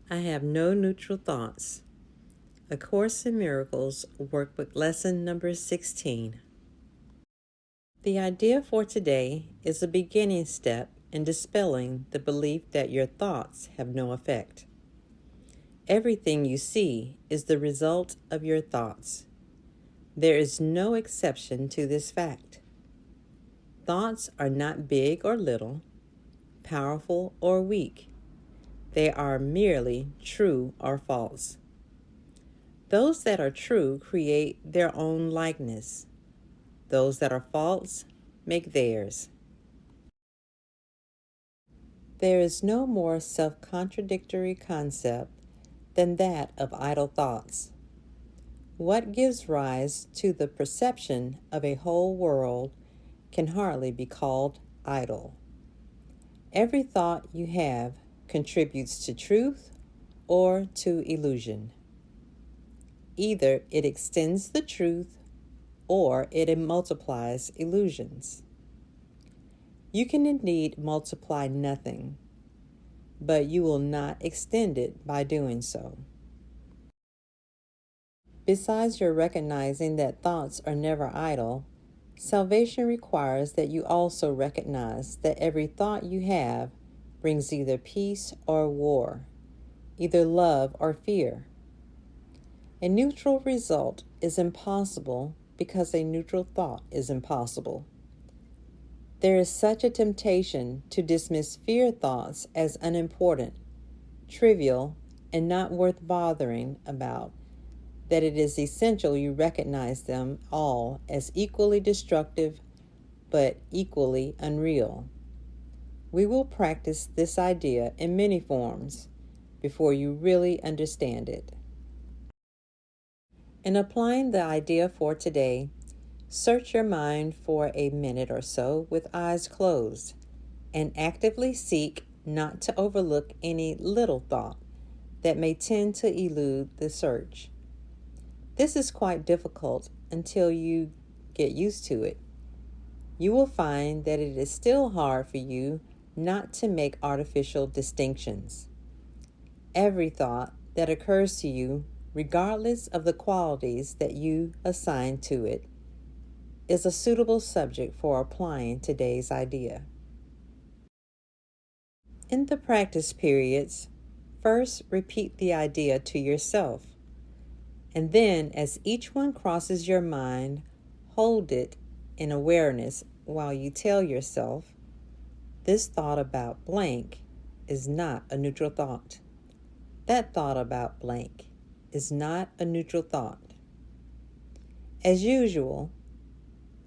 I have no neutral thoughts. A Course in Miracles Workbook Lesson number 16. The idea for today is a beginning step in dispelling the belief that your thoughts have no effect. Everything you see is the result of your thoughts. There is no exception to this fact. Thoughts are not big or little, powerful or weak. They are merely true or false. Those that are true create their own likeness. Those that are false make theirs. There is no more self-contradictory concept than that of idle thoughts. What gives rise to the perception of a whole world can hardly be called idle. Every thought you have contributes to truth or to illusion. Either it extends the truth or it multiplies illusions. You can indeed multiply nothing, but you will not extend it by doing so. Besides your recognizing that thoughts are never idle, salvation requires that you also recognize that every thought you have brings either peace or war, either love or fear. A neutral result is impossible because a neutral thought is impossible. There is such a temptation to dismiss fear thoughts as unimportant, trivial, and not worth bothering about, that it is essential you recognize them all as equally destructive but equally unreal. We will practice this idea in many forms before you really understand it. In applying the idea for today, search your mind for a minute or so with eyes closed and actively seek not to overlook any little thought that may tend to elude the search. This is quite difficult until you get used to it. You will find that it is still hard for you not to make artificial distinctions. Every thought that occurs to you, regardless of the qualities that you assign to it, is a suitable subject for applying today's idea. In the practice periods, first repeat the idea to yourself, and then as each one crosses your mind, hold it in awareness while you tell yourself, this thought about blank is not a neutral thought. That thought about blank is not a neutral thought. As usual,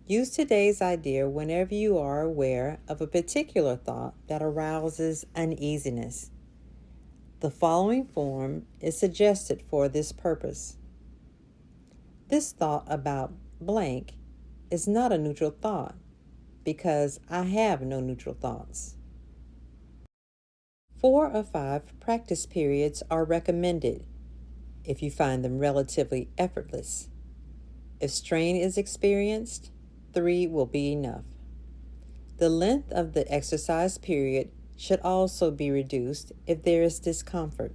use today's idea whenever you are aware of a particular thought that arouses uneasiness. The following form is suggested for this purpose. This thought about blank is not a neutral thought because I have no neutral thoughts. 4 or 5 practice periods are recommended if you find them relatively effortless. If strain is experienced, 3 will be enough. The length of the exercise period should also be reduced if there is discomfort.